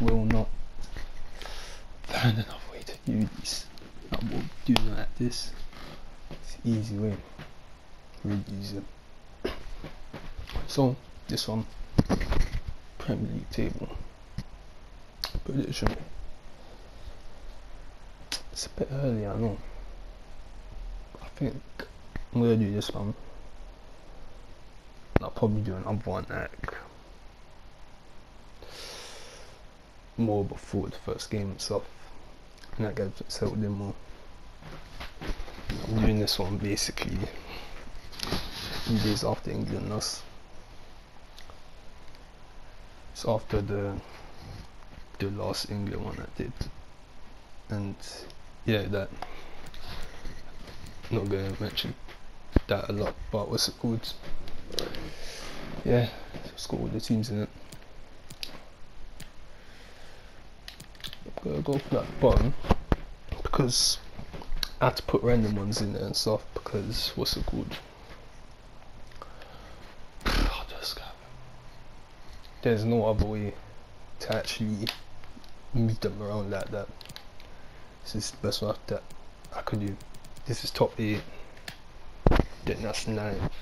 will not find another way to do this. I will do it like this. It's the easy way. Really easy. So this one, Premier League table prediction. It's a bit early, I know. I think I'm gonna do this one. I'll probably do another one like more before the first game and stuff, and that gets settled in more. I'm doing this one basically a few days after England lost. It's after the last England one I did, and yeah, that I'm not gonna mention that a lot, but what's it called? Yeah, it's got all the teams in it. I'm gonna go for that bottom because I had to put random ones in there and stuff because what's it called? There's no other way to actually move them around like that. This is the best one that I could do. This is top 8, then that's 9th,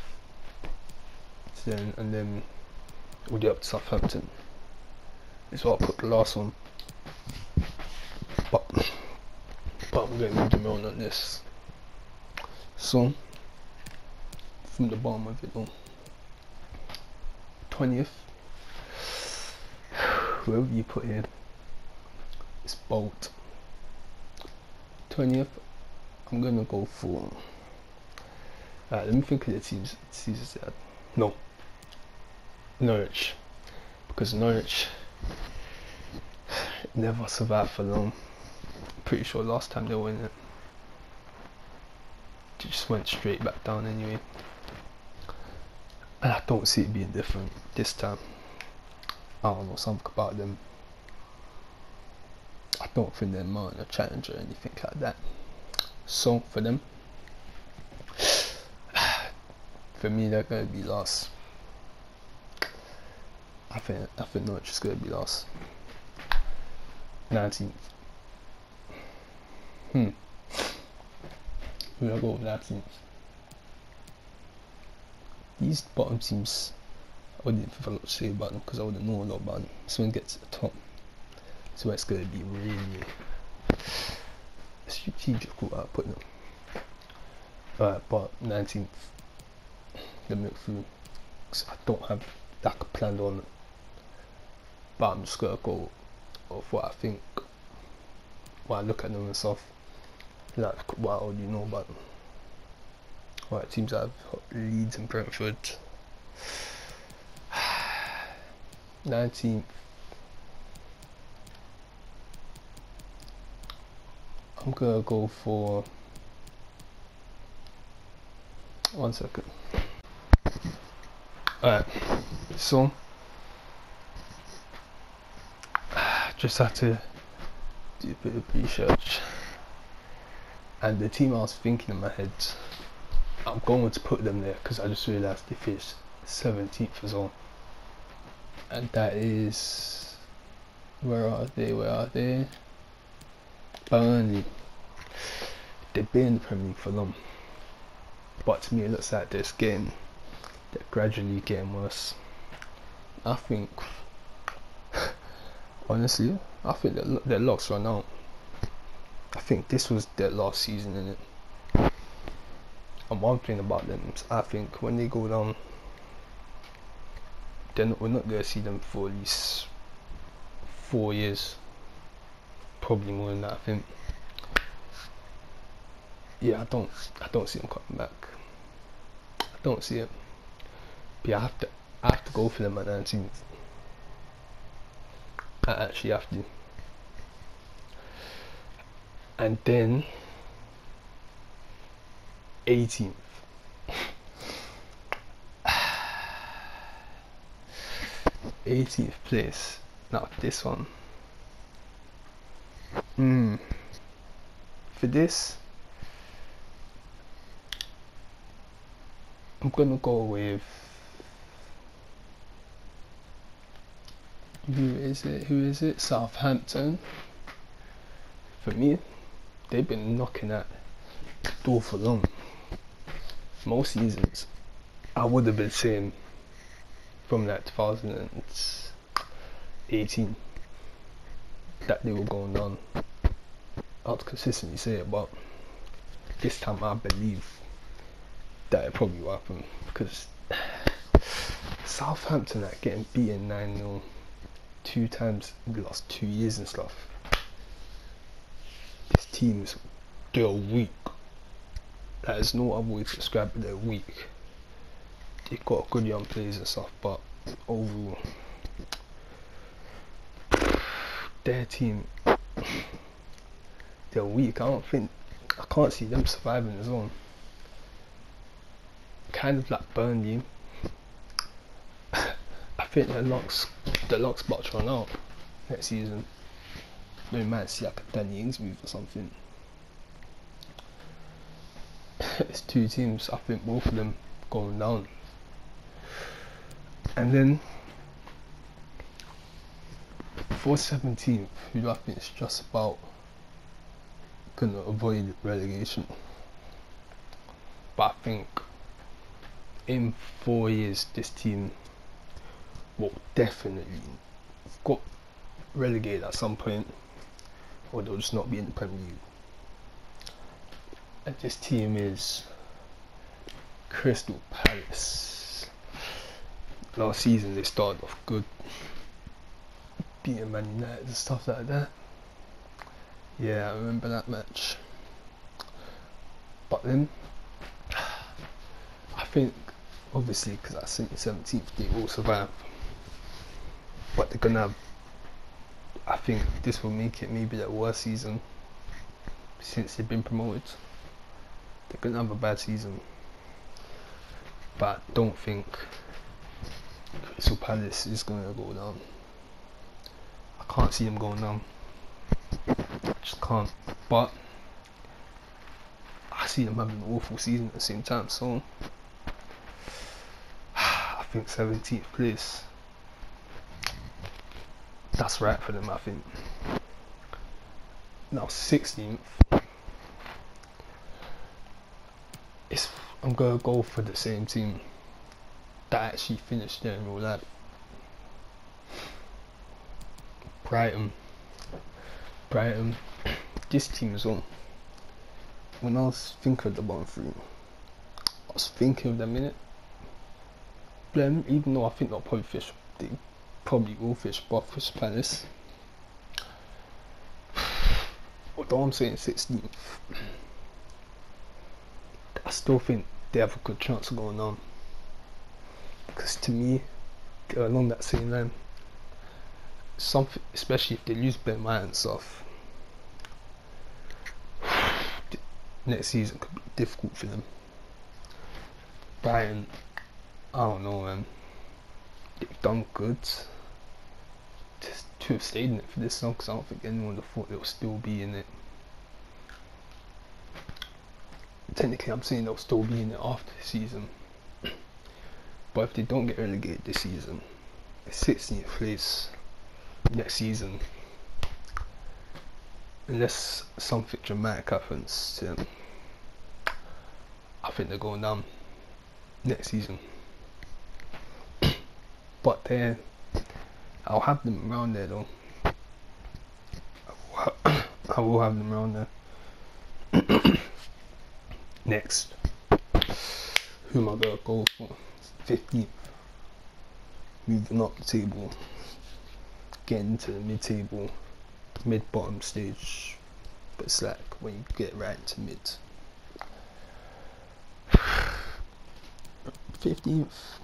and then all the way up to Southampton. This is what I put the last one, but I'm going to move them around on this. So from the bottom of it all, 20th, whoever you put here, it's Bolt. 20th, I'm gonna go for. Let me think of the teams. No, Norwich, because Norwich never survived for long. Pretty sure last time they were in it, they just went straight back down anyway. And I don't see it being different this time. I don't know, something about them. I don't think they're mounting a challenge or anything like that. So for them, for me, they're gonna be last. I think Norwich is gonna be last. 19th. We'll go with 19th. These bottom teams, I wouldn't have a lot to say about them because I wouldn't know a lot about them. So when it gets to the top, so it's going to be really strategical how I put them. Alright, but 19th, the milk through. Cause I don't have that planned on it, but I'm just going to go off what I think, when I look at them and stuff, like what I already know about them. Alright, teams that have Leeds and Brentford. 19th. I'm gonna go for. One second. Alright, so just had to do a bit of research, and the team I was thinking in my head, I'm going to put them there because I just realised they finished 17th as well, and that is, where are they? Burnley. They've been in the Premier League for long, but to me it looks like they're gradually getting worse. I think, honestly, I think their luck's run out. I think this was their last season in it. And one thing about them is, I think when they go down, we're not going to see them for at least 4 years, probably more than that. I think. Yeah, I don't see them coming back. I don't see it. But yeah, I have to go for them at 19th. I actually have to. And then 18th. 18th place. Now this one. For this, I'm gonna go with Who is it? Who is it? Southampton. For me, they've been knocking at the door for long. Most seasons, I would have been saying from like 2018 that they were going down. I'd consistently say it, but this time I believe that it probably will happen, because Southampton are getting beaten 9-0 two times in the last 2 years and stuff. This team's, they're weak. There's no other way to describe it, they're weak. They've got good young players and stuff, but overall, their team, they're weak. I can't see them surviving as well. Kind of like Burnley. I think the locks spots run out next season. We might see like a Danny Ings move or something. It's two teams, I think both of them going down. And then for 17th, who I think is just about gonna avoid relegation. But I think in 4 years this team will definitely got relegated at some point, or they'll just not be in the Premier League. And this team is Crystal Palace. Last season they started off good, beating Man United and stuff like that. Yeah, I remember that match. But then, I think, obviously, because I think 17th, they will survive. But they're gonna have, I think this will make it maybe their worst season since they've been promoted. They're gonna have a bad season. But I don't think Crystal Palace is gonna go down. I can't see them going down. Just can't. But I see them having an awful season at the same time, so I think 17th place, that's right for them, I think. Now 16th, I'm gonna go for the same team that actually finished there in real life. Brighton. This team as well. When I was thinking of the bottom three, I was thinking of them in it. Them, even though I think they probably will fish above Crystal Palace. Although I'm saying 16th, I still think they have a good chance of going on. Because to me, they're along that same line. Something, especially if they lose Ben White and stuff, next season could be difficult for them. Brighton, I don't know, man. They've done good. Just to have stayed in it for this long, because I don't think anyone would have thought they'll still be in it. Technically, I'm saying they'll still be in it after the season. But if they don't get relegated this season, 16th place next season, unless something dramatic happens to them, I think they're going down next season. But then I'll have them around there though. I will have them around there. Next, who am I gonna go for? 15th. Moving up the table, getting into the mid-table, mid-bottom stage, but it's like when you get right into mid. 15th,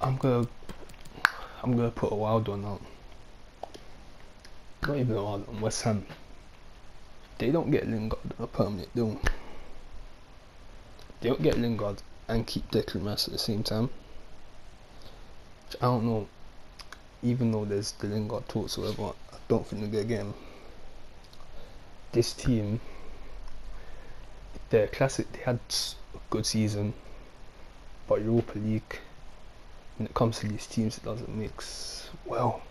I'm gonna put a wild one out. Not even a wild one. West Ham. They don't get Lingard a permanent deal. They don't get Lingard and keep Declan Rice at the same time. Which I don't know. Even though there's the Lingard talks or whatever, I don't think they're gonna get him. This team, they're classic. They had a good season, but Europa League, when it comes to these teams, it doesn't mix well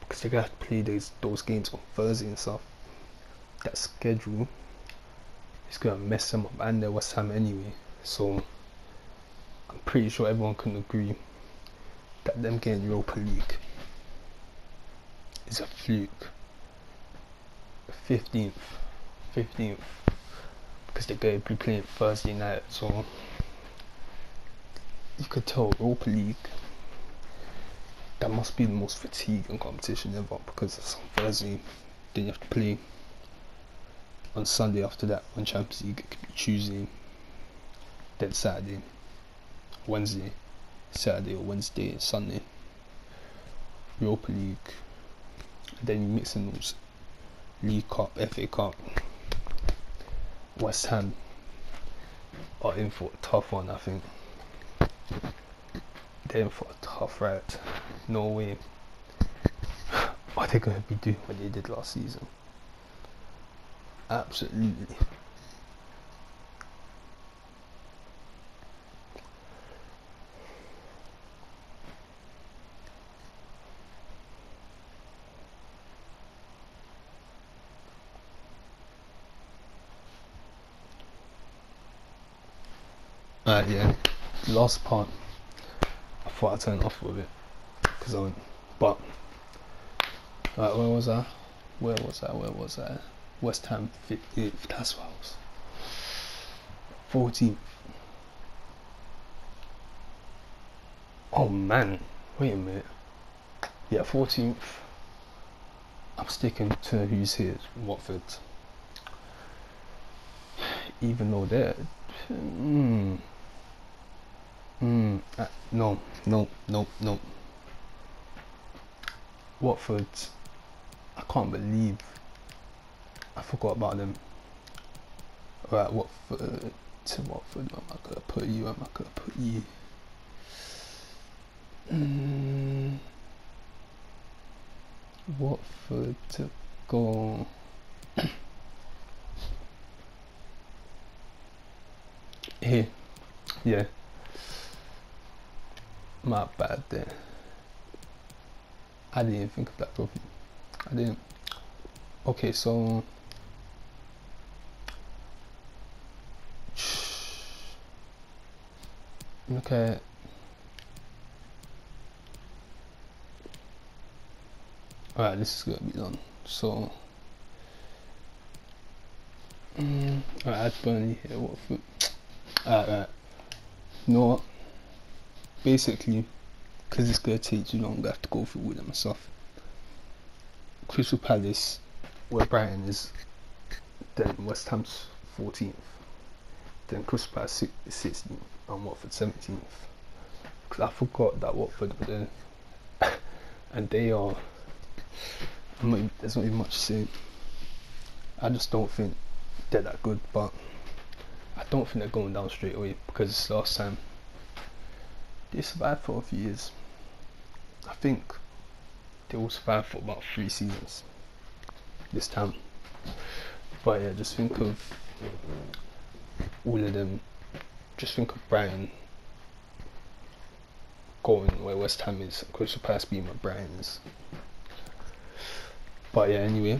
because they're gonna have to play those games on Thursday and stuff. That schedule is gonna mess them up, and they're West Ham anyway. So I'm pretty sure everyone can agree that them getting Europa League is a fluke. 15th, because they're going to be playing Thursday night. So you could tell Europa League, that must be the most fatiguing competition ever, because it's on Thursday, then you have to play on Sunday after that. On Champions League it could be Tuesday, then Saturday, Wednesday, Saturday or Wednesday and Sunday. Europa League, and then you mix in those League Cup, FA Cup. West Ham are in for a tough one, I think. They're in for a tough ride. No way are they going to be doing what they did last season. Absolutely. Yeah, last part I thought I'd turn off with it because I went, but where was I? West Ham 15th, that's what I was. 14th. Oh man, wait a minute. Yeah, 14th. I'm sticking to who's here, Watford. Even though they're no. Watford, I can't believe I forgot about them. Right, Watford, where am I gonna put you? Watford to go. Here, yeah. My bad there. I didn't even think of that properly. I didn't. Okay, so okay. Alright, this is gonna be done. So alright, add Burnley here. Watford. Alright. You know what? Basically, because it's gonna take too long, I have to go through with them and stuff. Crystal Palace, where Brighton is, then West Ham's 14th, then Crystal Palace 16th, and Watford 17th. Because I forgot that Watford were there, and they are. There's not even much to say. I just don't think they're that good, but I don't think they're going down straight away because last time they survived for a few years. I think they will survive for about 3 seasons this time. But yeah, just think of all of them. Just think of Brighton going where West Ham is, Crystal Palace being where Brighton is. But yeah, anyway,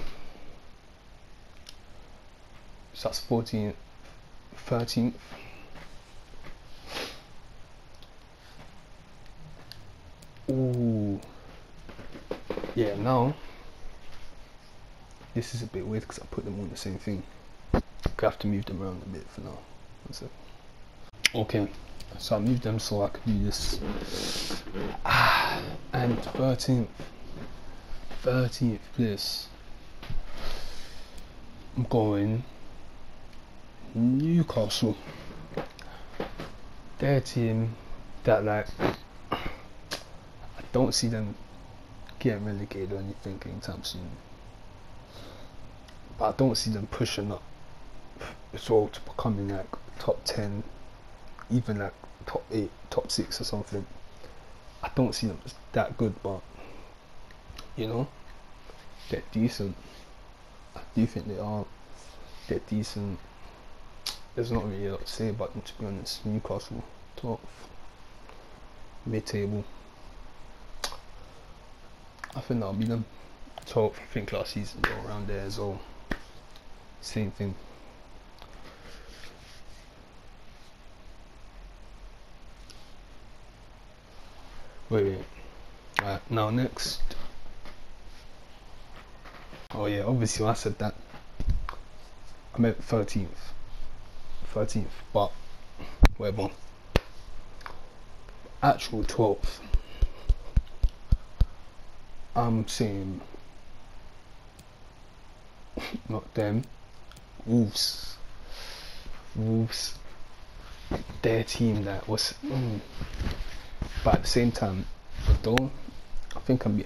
so that's 14th, 13th. Ooh, yeah. Now this is a bit weird because I put them all in the same thing. I have to move them around a bit for now. That's it. Okay, so I moved them so I could do this. And 13th place, I'm going Newcastle. They're a team that, like, I don't see them getting relegated or anything anytime soon, but I don't see them pushing up as well to becoming like top 10, even like top 8, top 6 or something. I don't see them as that good, but you know, they're decent. I do think they are. They're decent. There's not really a lot to say about them, to be honest. Newcastle 12th. mid-table. I think that'll be them. 12th, I think last season they were around there as well. Same thing. Wait. Alright, now next. Oh yeah, obviously when I said that, I meant 13th. 13th, but whatever. Actual 12th. I'm saying not them. Wolves. Their team that was. But at the same time, though, I think I'm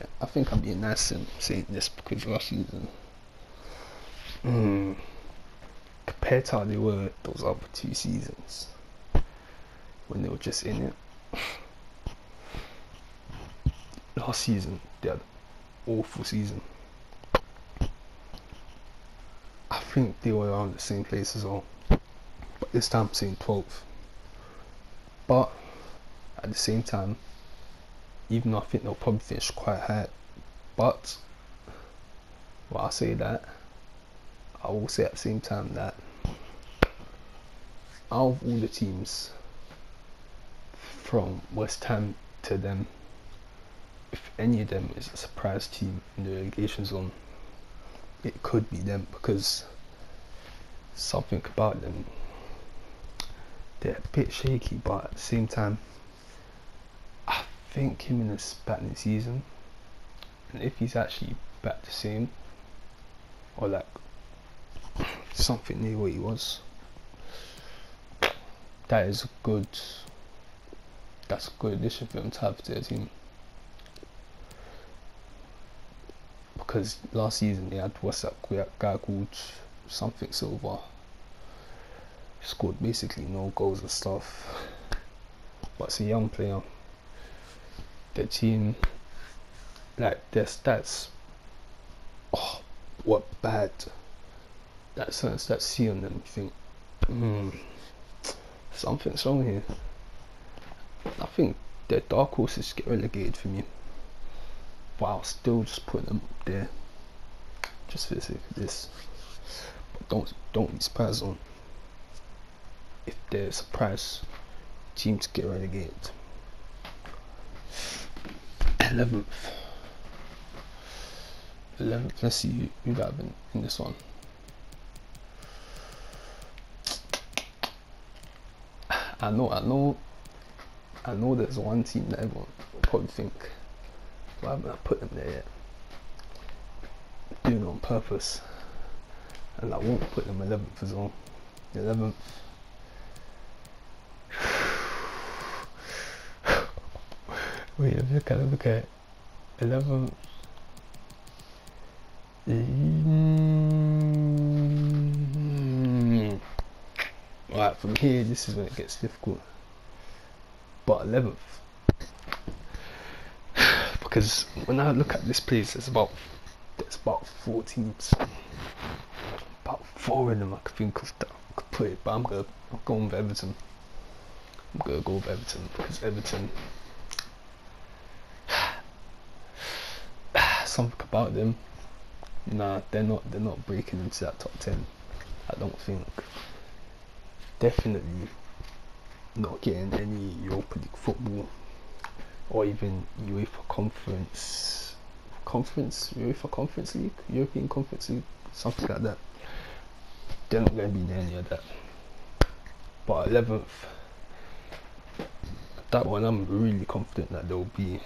being nice and saying this because last season, compared to how they were those other 2 seasons when they were just in it. Last season they had an awful season. I think they were around the same place as well, but this time I'm saying 12th. But at the same time, even though I think they'll probably finish quite high, but while I say that, I will say at the same time that out of all the teams from West Ham to them, if any of them is a surprise team in the relegation zone, it could be them, because something about them, they're a bit shaky, but at the same time, I think Jimenez back in the season, and if he's actually back the same, or like something near what he was, that's a good addition for them to have to their team. Because last season they had guy called something Silva, scored basically no goals and stuff, but it's a young player. The team, like their stats, what bad. That certain stats see on them, you think, something's wrong here. I think their dark horses get relegated for me, but I'll still just put them up there, just for the sake of this. But don't be surprised on if they're a surprise team to get relegated. 11th. Let's see who got in this one. I know there's one team that everyone will probably think, why haven't I put them there yet? Doing it on purpose. And I won't put them 11th as well. 11th. Wait, look at 11th. Right, from here, this is when it gets difficult. But 11th, because when I look at this place, there's about 4 teams. About 4 of them I could think of that I could put it, but I'm going with Everton. I'm gonna go with Everton because Everton, something about them. Nah, they're not breaking into that top 10. I don't think. Definitely not getting any Europa League football, or even UEFA Conference League, European Conference League, something like that. They're not going to be in any of that. But 11th, that one I'm really confident that they'll be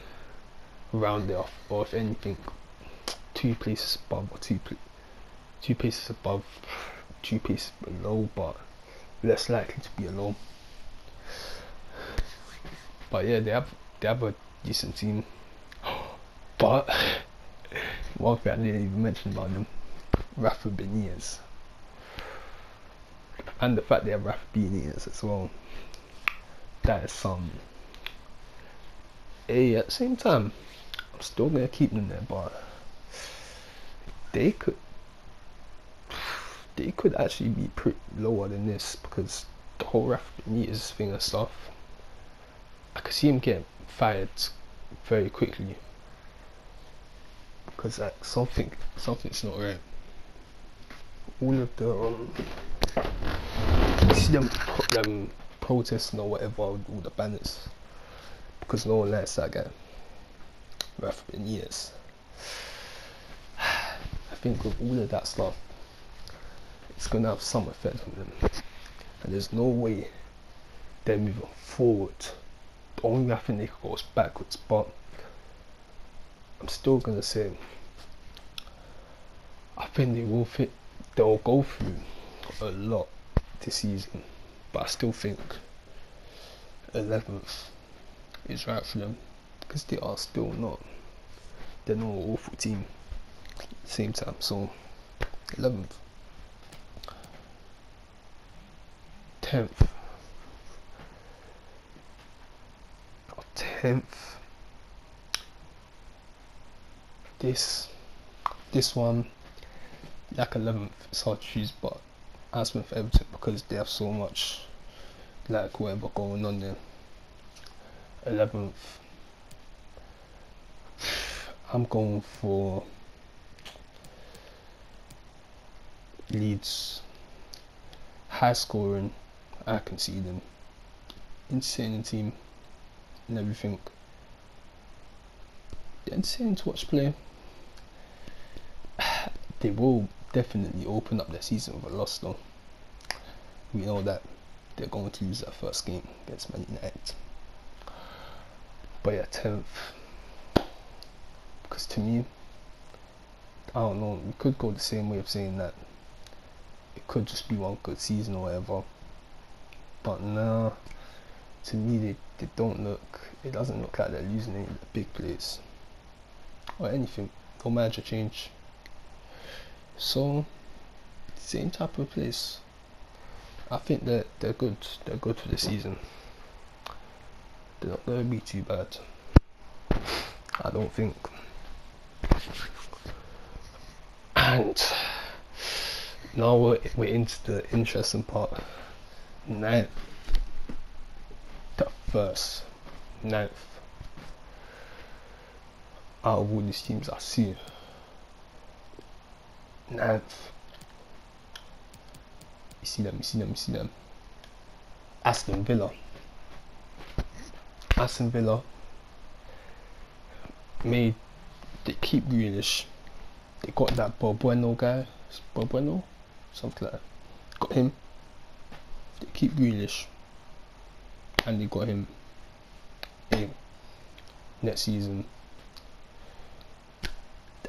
around there, or if anything, 2 places above, or 2 places above, 2 places below, but less likely to be alone. But yeah, they have a decent team. But one thing I didn't even mention about them, Rafa Benitez, and the fact they have Rafa Benitez as well. That is some. Hey, at the same time, I'm still gonna keep them there, but they could actually be pretty lower than this, because the whole Rafa Benitez thing and stuff, I could see him get fired very quickly, because like something's not right. All of the you see them protesting or whatever, all the banners, because no one likes that guy. Right, for been years. I think with all of that stuff, it's gonna have some effect on them, and there's no way they're moving forward. The only way I think they could go is backwards, but I'm still gonna say I think they'll go through a lot this season, but I still think 11th is right for them, because they are still not, they're not an awful team at the same time. So 11th, 10th, 10th. This one, like 11th, it's hard to choose, but I went for Everton because they have so much like whatever going on there. 11th, I'm going for Leeds. High scoring, I can see them. Insane team and everything. They're insane to watch play. They will definitely open up their season with a loss though. We know that they're going to lose their first game against Man United. But yeah, 10th. Because to me, I don't know, we could go the same way of saying that it could just be one good season or whatever. But nah, to me they don't look, it doesn't look like they're losing any of the big players or anything. No manager change. So same type of place. I think that they're good for the season. They're not gonna be too bad, I don't think. And now we're into the interesting part. 9th, the first 9th out of all these teams I see. 9th. You see them. Aston Villa they keep Grealish. They got that Bueno guy, Bueno, something like that. Got him. They keep Grealish, and they got him next season.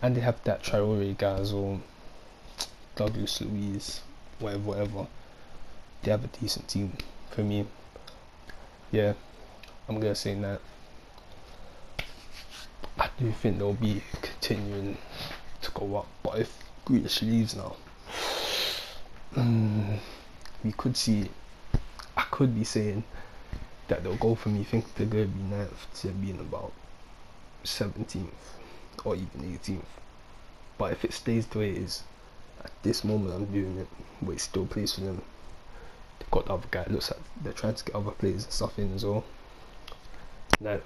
And they have that Traore guy as well, Douglas Luiz, whatever. They have a decent team for me. Yeah, I'm gonna say that. I do think they'll be continuing to go up, but if Grealish leaves now, we could see. I could be saying that they'll go from, you think they're gonna be 9th to being about 17th or even 18th. But if it stays the way it is at this moment, I'm doing it, but it still plays for them. They've got the other guy. It looks like they're trying to get other players and stuff in as well. 9th,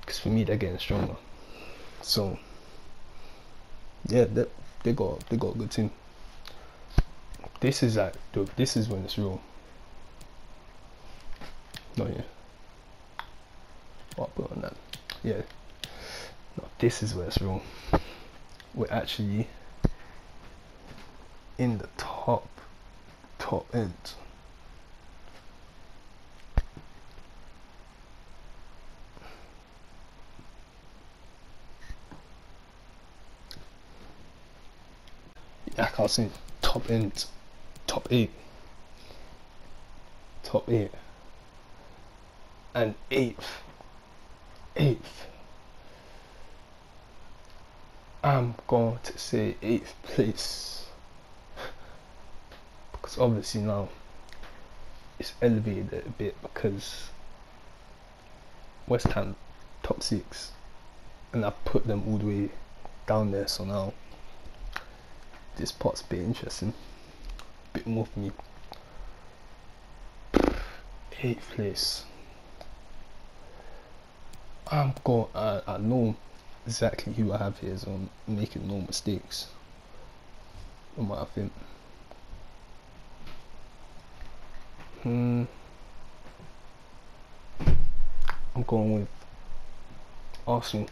because for me they're getting stronger. So yeah, they got a good team. This is when it's real. No, yeah. I'll put on that. Yeah. No, this is where it's real. We're actually in the top end. Like I was saying, top end, top 8, and 8th. I'm going to say 8th place, because obviously now it's elevated a bit because West Ham top 6, and I put them all the way down there. So now this part's a bit interesting, a bit more for me. 8th place. I know exactly who I have here, so I'm making no mistakes on what I think. I'm going with Arsenal.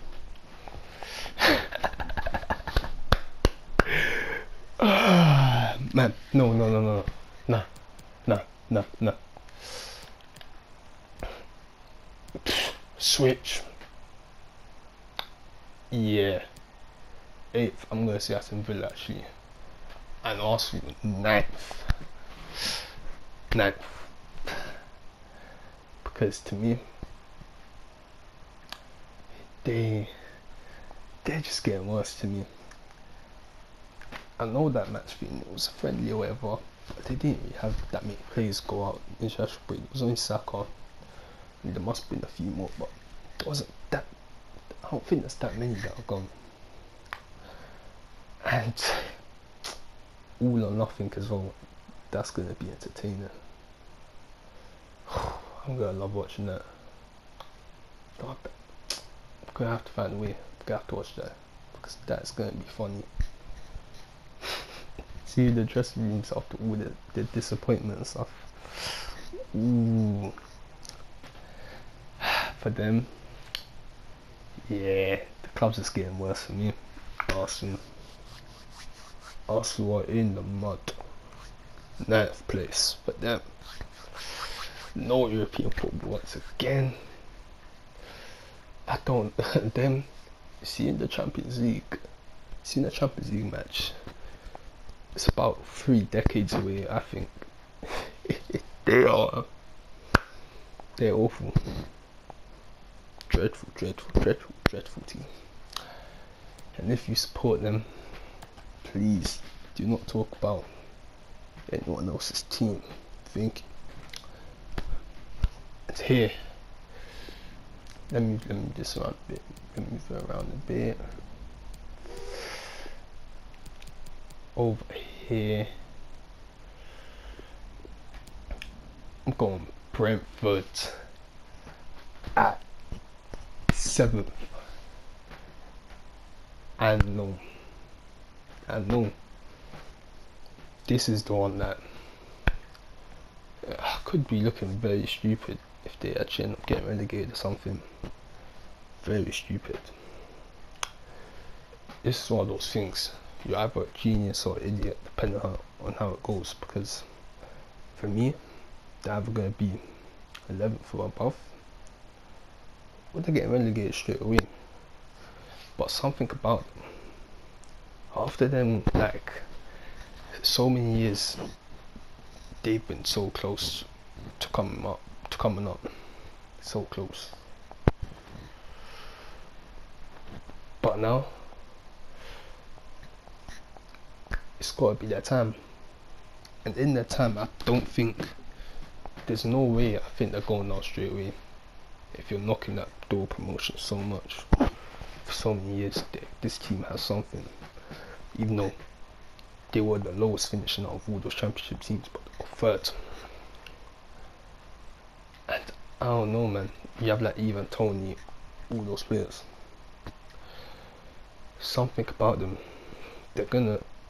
Man, no. Nah. Switch. Yeah. 8th, I'm going to say Aston Villa actually. And Arsenal, 9th. Because to me, they're just getting worse to me. I know that match thing was friendly or whatever, but they didn't really have that many players go out in international break. It was only Saka. There must have been a few more, but it wasn't that. I don't think there's that many that are gone. And all or nothing as well. That's gonna be entertaining. I'm gonna love watching that. I'm gonna have to find a way. I'm gonna have to watch that because that's gonna be funny. See the dressing rooms after all the disappointment and stuff. Ooh. For them, yeah, the club's just getting worse for me. Arsenal are in the mud. 9th place for them. No European football once again. I don't. Them seeing the Champions League match. It's about 3 decades away, I think. They're awful. Dreadful team. And if you support them, please do not talk about anyone else's team. Thank you. And here, let me just around a bit. Let me move around a bit. Over here, I'm going Brentford at 7th. And no, this is the one that could be looking very stupid if they actually end up getting relegated or something. Very stupid. This is one of those things. You're either a genius or an idiot, depending on how it goes. Because for me, they're either going to be 11th or above, or they're getting relegated straight away. But something about them, after them, like so many years, they've been so close to coming up, so close. But now, it's got to be their time. And in their time, I don't think, there's no way I think they're going out straight away. If you're knocking that door promotion so much, for so many years, this team has something. Even though they were the lowest finishing out of all those championship teams, but they were 3rd. And I don't know, man. You have like even Tony, all those players. Something about them.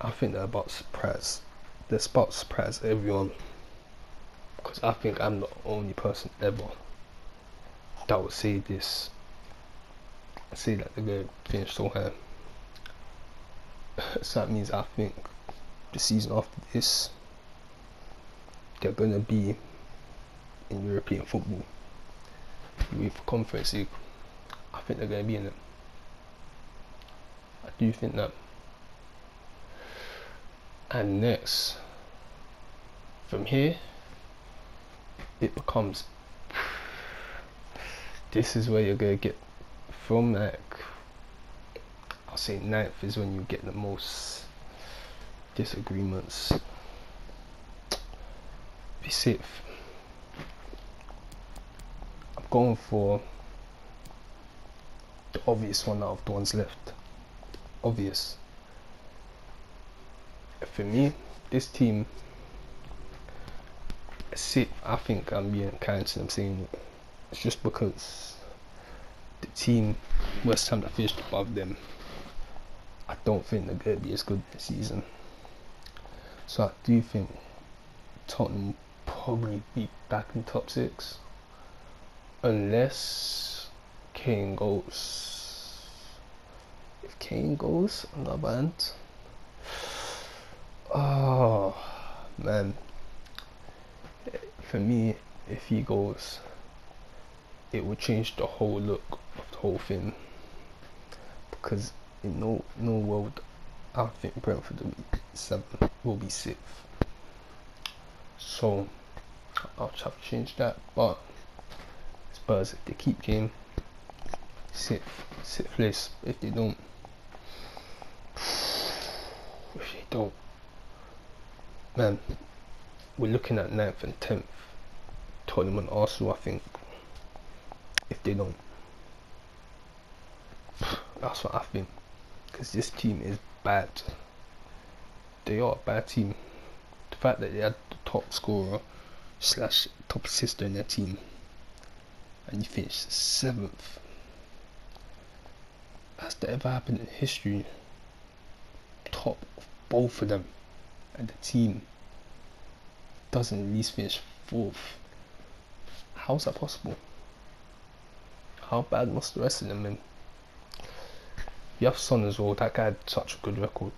I think they're about to surprise. They're about to surprise everyone. Because I think I'm the only person ever that would say this. Say that they're going to finish so high. So that means I think the season after this, they're going to be in European football. UEFA Conference League. I think they're going to be in it. I do think that. And next, from here, it becomes, this is where you're going to get from, like, I'll say 9th is when you get the most disagreements. Be safe. I'm going for the obvious one out of the ones left. Obvious. For me, this team, I think I'm being kind to them saying it. It's just because the team West Ham that finished above them, I don't think they're going to be as good this season. So I do think Tottenham will probably be back in top 6 unless Kane goes. If Kane goes on the other hand, oh man, for me, if he goes, it would change the whole look of the whole thing, because in no world I think Brentford will be 7th, will be 6th. So I'll have to change that. But Spurs, if they keep game, 6th place. If they don't, man, we're looking at 9th and 10th. Tottenham and Arsenal, I think. If they don't, that's what I think. Because this team is bad. They are a bad team. The fact that they had the top scorer / top assister in their team, and you finished 7th. Has that ever happened in history? Top of both of them, and the team doesn't at least finish 4th. How's that possible? How bad must the rest of them been? You have Son as well. That guy had such a good record.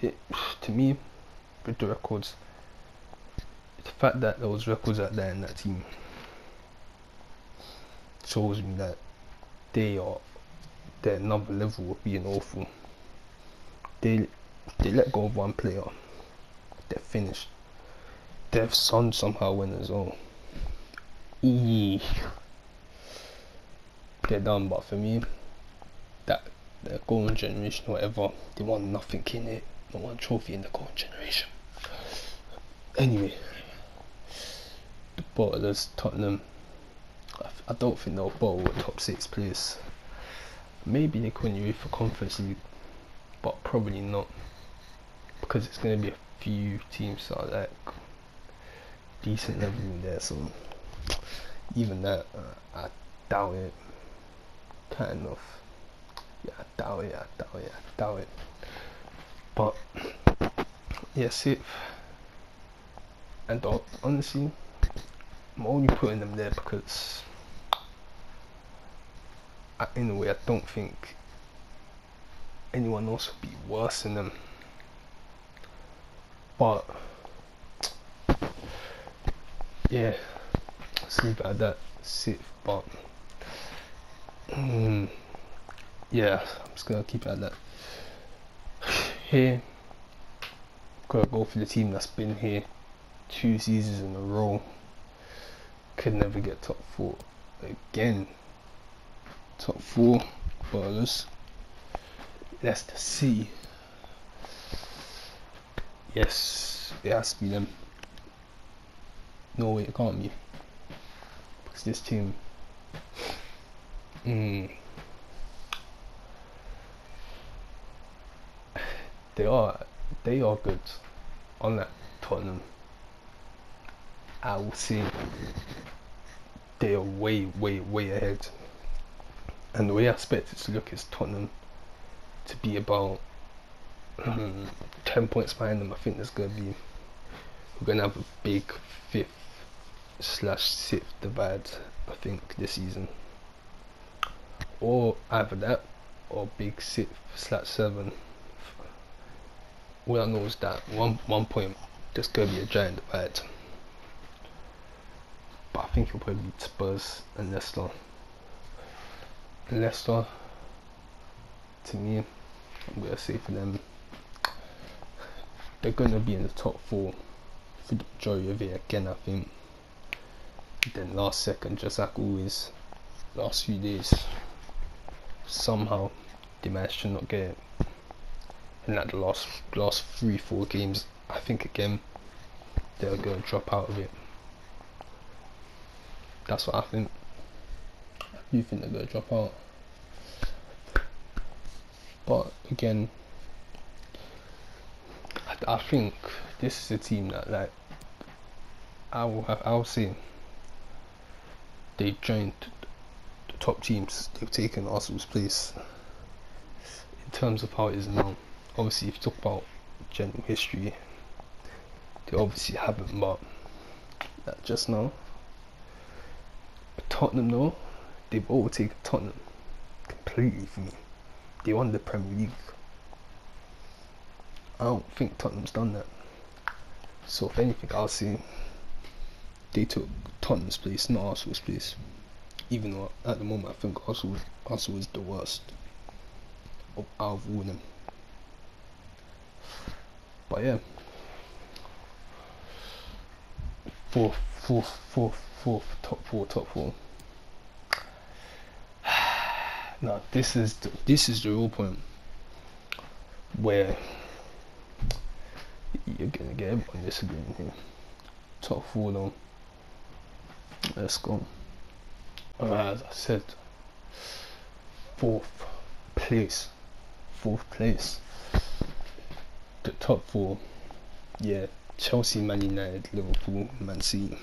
To me, with the records, the fact that there was records out there in that team shows me that they're another level of being awful. They let go of one player. They're finished. Their Son somehow went as well. They're done. But for me, that the golden generation, whatever, they won nothing in it. Not one trophy in the golden generation. Anyway, the bottlers, Tottenham, I don't think they'll bottle a top 6 place. Maybe they could win UEFA Conference League, but probably not, because it's going to be a few teams that are like decent level in there. So even that, I doubt it. Kind of. Yeah, I doubt it. But yeah, 6th. And honestly, I'm only putting them there because in a way I don't think anyone else would be worse than them. But yeah, let's leave it at that. 6th. But yeah, I'm just gonna keep it at that. Here, gotta go for the team that's been here 2 seasons in a row. Could never get top 4 again. Top 4 ballers. Leicester City. Yes, it has to be them. No way, it can't be. Because this team, they are good. On that Tottenham, I will say they are way ahead. And the way I expect it to look is Tottenham to be about 10 points behind them. I think we're going to have a big 5th/6th divide, I think, this season. Or either that, or big 6th/7th. All I know is that one point there's going to be a giant divide. But I think it'll probably be Spurs and Leicester. Leicester, to me, I'm going to say for them, they're going to be in the top 4 for the majority of it again, I think. Then last second, just like always, last few days, somehow they managed to not get it. In like the last 3-4 games, I think again they're going to drop out of it. That's what I think. You think they're going to drop out? But again, I think this is a team that, like, I'll say they joined the top teams, they've taken Arsenal's place. In terms of how it is now, obviously if you talk about general history, they obviously haven't, but just now. But Tottenham though, they've overtaken Tottenham completely for me. They won the Premier League. I don't think Tottenham's done that. So if anything, I'll say they took Tottenham's place, not Arsenal's place. Even though at the moment I think Arsenal is the worst out of all of them. But yeah, fourth, top four. Now this is the real point where you're gonna get everyone disagreeing here. Top four though. Let's go. Alright, as I said, fourth place. The top four, yeah, Chelsea, Man United, Liverpool, Man City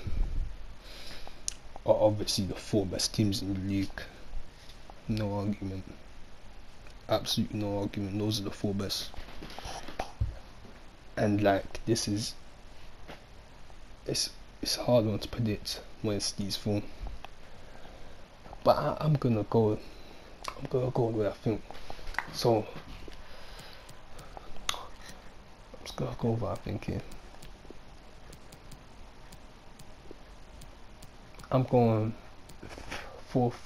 are obviously the four best teams in the league. No argument. Absolutely no argument. Those are the four best. And like it's a hard one to predict when it's these four. But I'm gonna go with what I think. So I'm just gonna go with what I think here. I'm going fourth.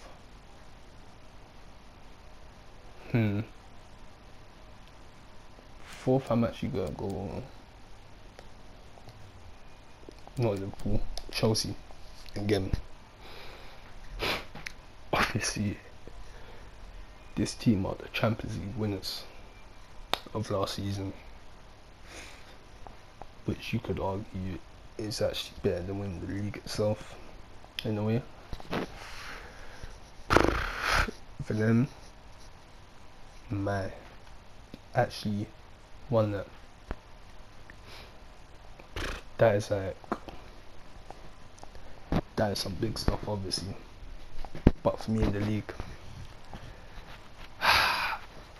Fourth, I'm actually gonna go not Liverpool, Chelsea again. Obviously, this team are the Champions League winners of last season, which you could argue is actually better than winning the league itself, in a way. For them, actually won that. That is some big stuff, obviously. But for me in the league,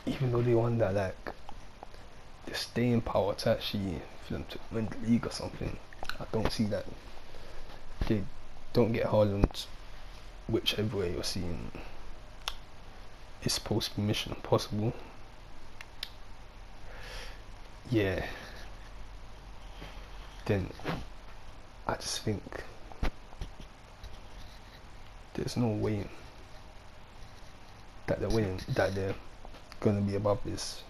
even though they won that, like the staying power to actually for them to win the league or something, I don't see that. They don't get Haaland, whichever way you're seeing, it's supposed to be mission impossible. Yeah. Then I just think there's no way that they're gonna be above this.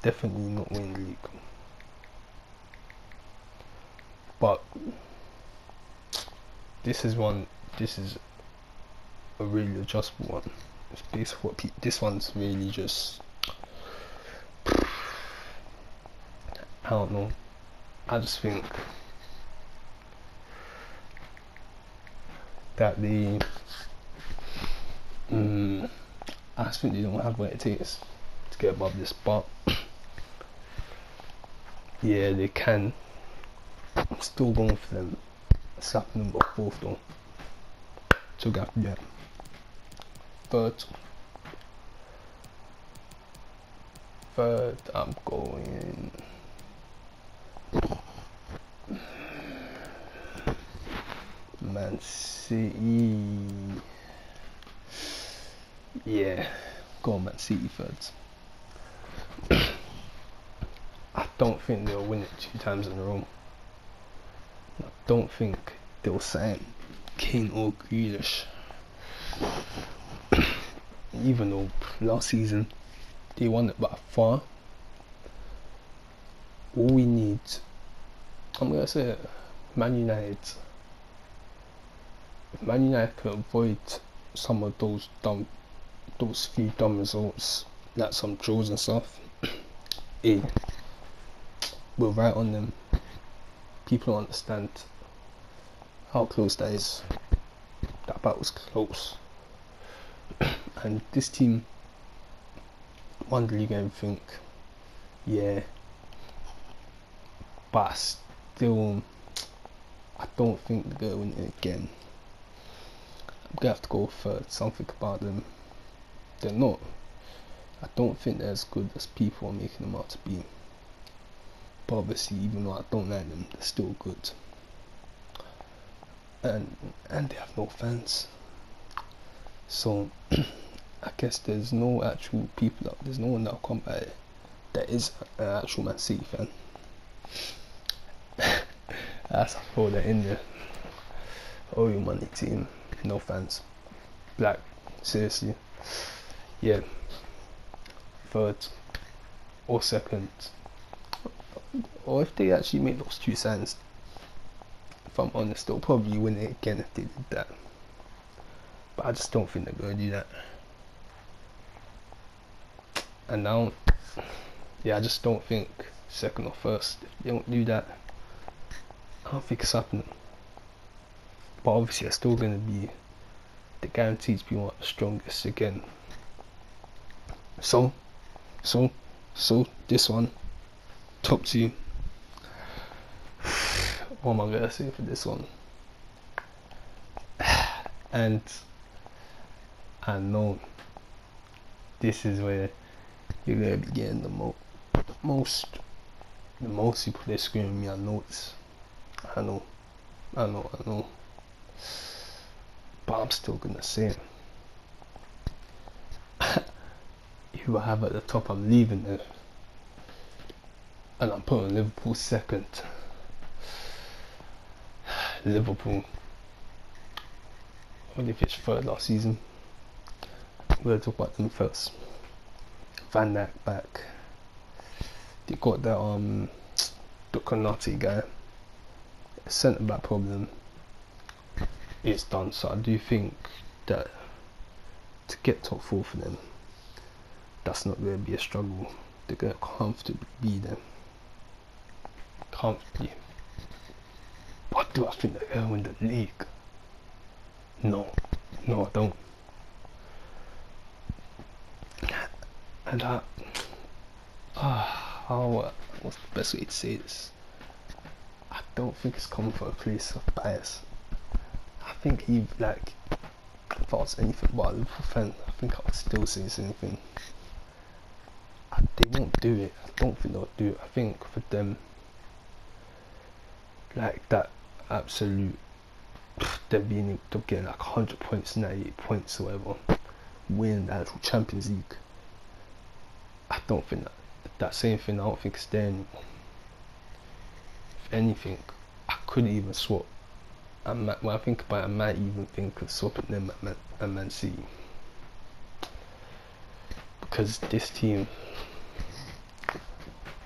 Definitely not winning the league. But this is a really adjustable one. It's based on what this one's really just, I don't know. I just think that I just think they don't have what it takes to get above this, but yeah, they can. I'm still going for them. Slapping them at fourth though. So got yeah. Third, I'm going Man City. Yeah, go Man City third. I don't think they'll win it 2 times in a row. I don't think they'll sign Kane or Grealish. Even though last season they won it by far. All we need, I'm gonna say it, Man United. If Man United can avoid some of those few dumb results, like some draws and stuff, we're right on them. People don't understand how close that is. That battle's close. And this team won the league and everything, yeah, but still, I don't think they're going to win it again. I'm gonna have to go third. Something about them, they're not. I don't think they're as good as people are making them out to be. But obviously, even though I don't like them, they're still good. And they have no fans. So I guess there's no actual people out. There's no one that'll come by that is an actual Man City fan. That's I throw that in there. Oh, your money team, no fans. Black, seriously. Yeah. Third or second, or if they actually make those two signs, if I'm honest, they'll probably win it again if they did that. But I just don't think they're gonna do that. And now, I just don't think second or first. If they don't do that, I don't think it's happening. But obviously, they're still gonna be the guaranteed to be one of the strongest again. So this one, top two. What am I gonna say for this one? And I know this is where you're gonna be getting the most people they're screaming me. I know this. I know. But I'm still gonna say it. Who I have at the top, I'm leaving there. And I'm putting Liverpool second. Liverpool. Only finished third last season. We're gonna talk about them first. Van Dijk back. They got that the Konate guy. Centre back problem is done. So I do think that to get top 4 for them, that's not going to be a struggle. They're going to comfortably be there. Comfortably. But do I think they're going to win the league? No, I don't. And what's the best way to say this? I don't think it's coming from a place of bias. I think if I was anything but a Liverpool fan, I think I would still say the same thing. They won't do it. I don't think they'll do it. I think for them, that absolute, they're getting 100 points, 98 points or whatever, winning the actual Champions League. I don't think that same thing, I don't think it's there anymore. If anything, I could even swap. When I think about it, I might even think of swapping them at Man City. Because this team,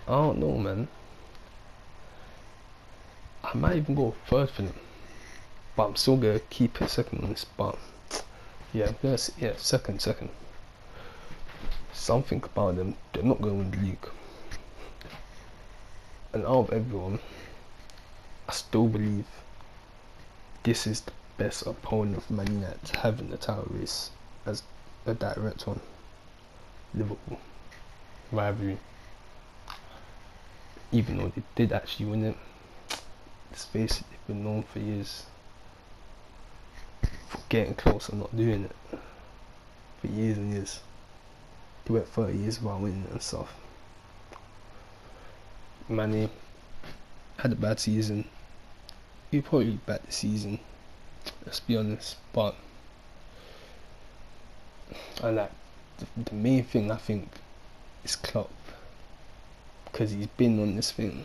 I don't know, man. I might even go third for them. But I'm still going to keep it second on this. But yeah, second. Something about them, they're not going to win the league. And out of everyone, I still believe this is the best opponent of Man United to have in the title race as a direct one. Liverpool rivalry. Even though they did actually win it, let's face it, they've been known for years for getting close and not doing it. For years and years. They went 30 years without winning and stuff. Mane had a bad season. He'll probably be back this season, let's be honest. But the main thing I think is Klopp, because he's been on this thing,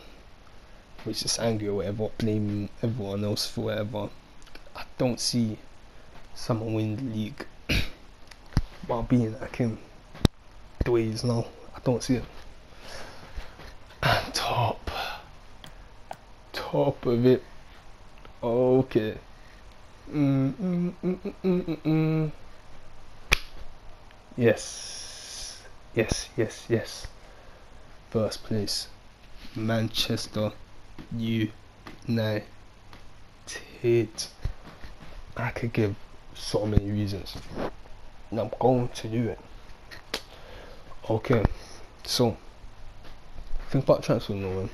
which is angry or whatever, blaming everyone else for whatever. I don't see someone win the league while being like him the way he is now. I don't see it. And top of it. Okay. Yes. First place, Manchester United. I could give so many reasons, and I'm going to do it. Okay, so think about transfer window.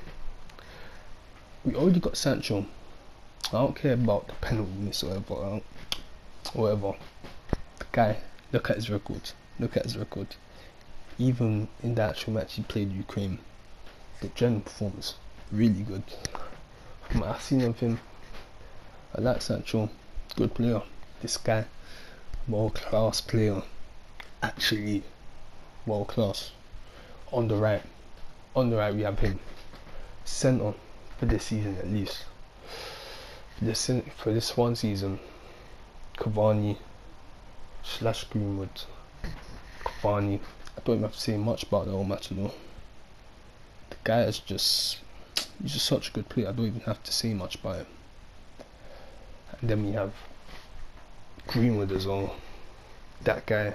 We already got Sancho. I don't care about the penalty miss or whatever. whatever. The guy, look at his record. Look at his record. Even in the actual match he played Ukraine, the general performance really good. I've seen him. I like Sancho, good player. This guy, world class player. Actually, world class. On the right, we have him. Centre for this season at least. For this one season, Cavani / Greenwood. Cavani, I don't even have to say much about the whole match though. The guy is he's just such a good player. I don't even have to say much about him. And then we have Greenwood as well. That guy,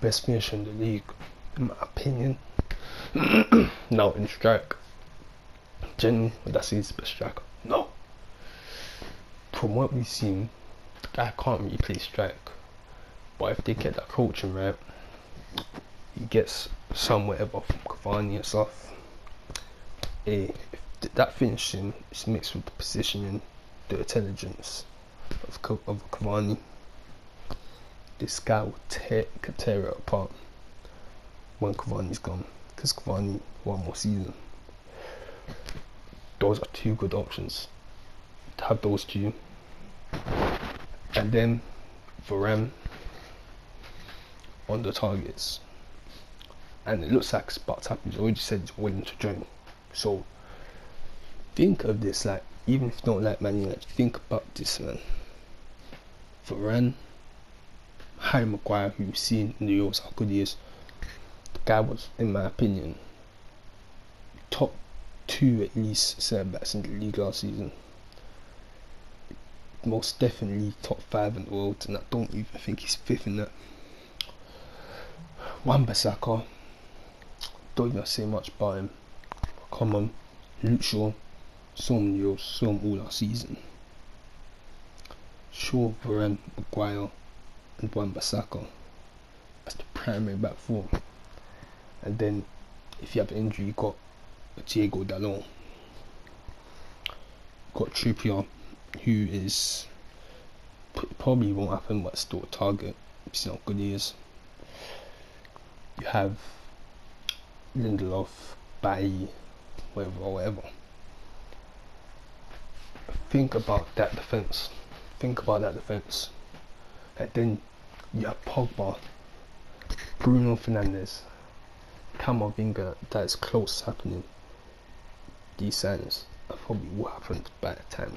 best finisher in the league, in my opinion. Now in strike. Generally, would I say he's the best striker? No. From what we've seen, the guy can't really play strike. But if they get that coaching right, he gets some whatever from Cavani and stuff. If that finishing is mixed with the positioning, the intelligence of Cavani, this guy will could tear it apart when Cavani's gone. Because Cavani one more season. Those are two good options. To have those two. And then Varane on the targets. And it looks like it's about to happen. He's already said he's willing to join. So think of this, like, even if you don't like Man United, think about this, man. Varane, Harry Maguire, who you've seen in the Euros, how good he is. The guy was, in my opinion, top 2 at least centre backs in the league last season. Most definitely top 5 in the world, and I don't even think he's 5th in that. Wan-Bissaka, don't even say much about him. Come on, Luke Shaw, saw him in the Euros, saw him all last season. Shaw, Varane, Maguire, and Wan-Bissaka. That's the primary back four. And then, if you have an injury, you got Diego Dalot. Got Trippier, who is probably won't happen, but still a target. You see how good he is. You have Lindelof, Bailly, whatever. Think about that defense. And then you have Pogba, Bruno Fernandes, Camavinga. That is close to happening. These signs are probably what happened by the time.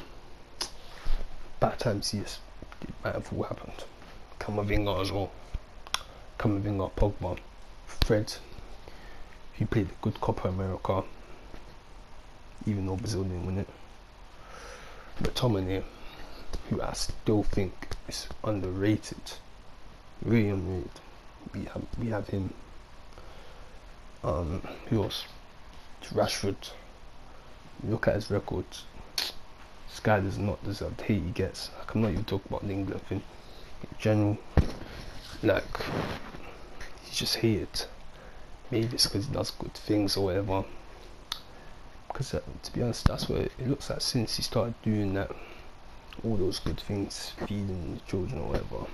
Yes, it might have all happened. Camavinga as well. Camavinga, Pogba, Fred, who played a good Copa America, even though Brazil didn't win it. But McTominay, who I still think is underrated, really underrated. We have him. Who else? Rashford. Look at his records. This guy does not deserve the hate he gets. Like, I'm not even talking about the England thing. In general, like, he's just hated. Maybe it's because he does good things or whatever. Because to be honest, that's what it looks like since he started doing that. All those good things, feeding the children or whatever.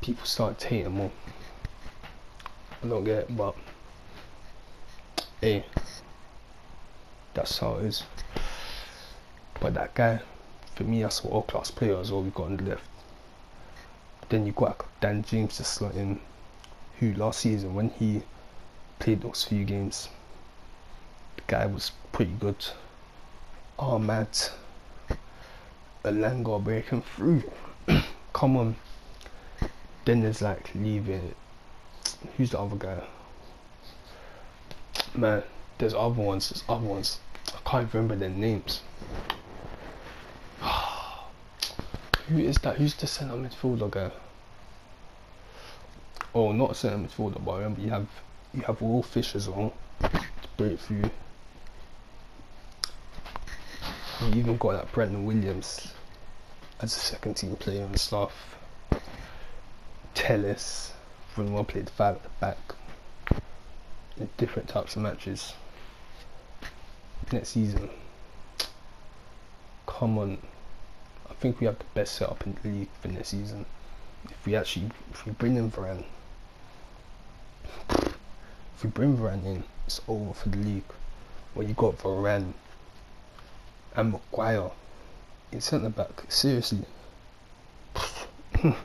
People started to hate him more. I don't get it, but hey, that's how it is. But that guy, for me, that's an all-class player as well we got on the left. Then you got Dan James to slot in, who last season when he played those few games, the guy was pretty good. Oh, Matt, Alanga breaking through. Come on. Then there's like leaving. Who's the other guy? Man, there's other ones. I can't remember their names. Who is that? Who's the centre midfielder guy? Oh, not a centre midfielder, but I remember you have Will Fish as well to break through. You even got that Brendan Williams as a second team player and stuff. Tellis, when one played 5 at the back in different types of matches. Next season, come on, I think we have the best setup in the league for this season. If we bring in Varane, in, it's over for the league. When you got Varane and Maguire in centre back, seriously, I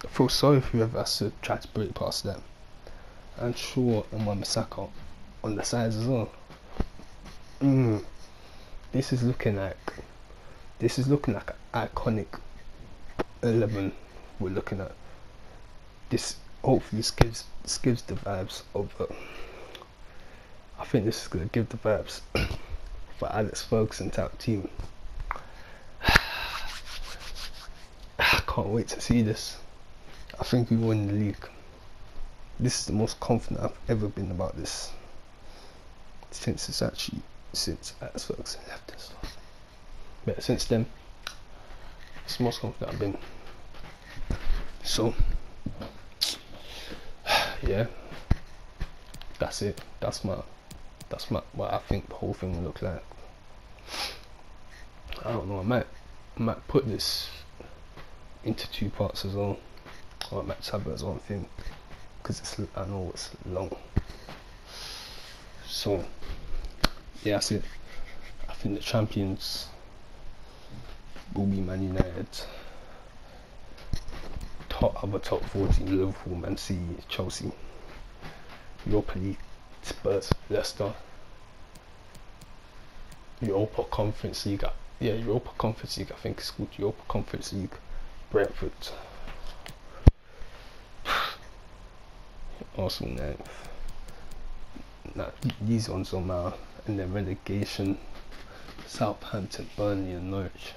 feel sorry for whoever has to try to break past them. And Shaw and Wan-Bissaka on the sides as well. This is looking like an iconic 11 we're looking at. This hopefully gives the vibes of I think this is going to give the vibes for Alex Ferguson type team. I can't wait to see this. I think we win the league. This is the most confident I've ever been about this since Alex Ferguson left and stuff. But since then, it's the most confident I've been. So yeah, that's it. That's my what I think the whole thing will look like. I don't know. I might put this into 2 parts as well, or I might tab it as one thing, because I know it's long. So yeah, that's it. I think the champions will be Man United. Other top 14: Liverpool, Man City, Chelsea. Europa League: Spurs, Leicester. Europa Conference League, Europa Conference League, I think it's called Europa Conference League, Brentford. Arsenal 9th. Nah, these ones don't matter. And then relegation: Southampton, Burnley and Norwich.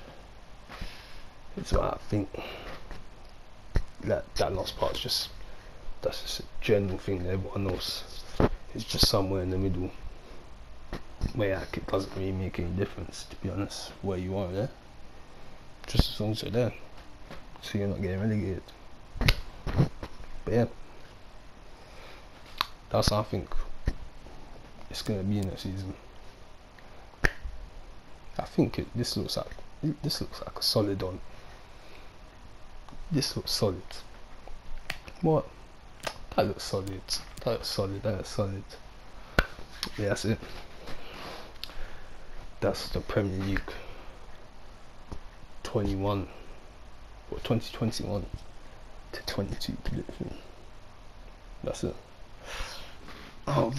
It's what I think. That last part's that's just a general thing that everyone knows. It's just somewhere in the middle where it doesn't really make any difference, to be honest, where you are there. Just as long as you're there, so you're not getting relegated. But yeah, that's how I think it's gonna be next season. I think this looks like a solid one. This looks solid. What? That looks solid. Yeah, that's it. That's the Premier League 2021 to 22 prediction. That's it. Oh,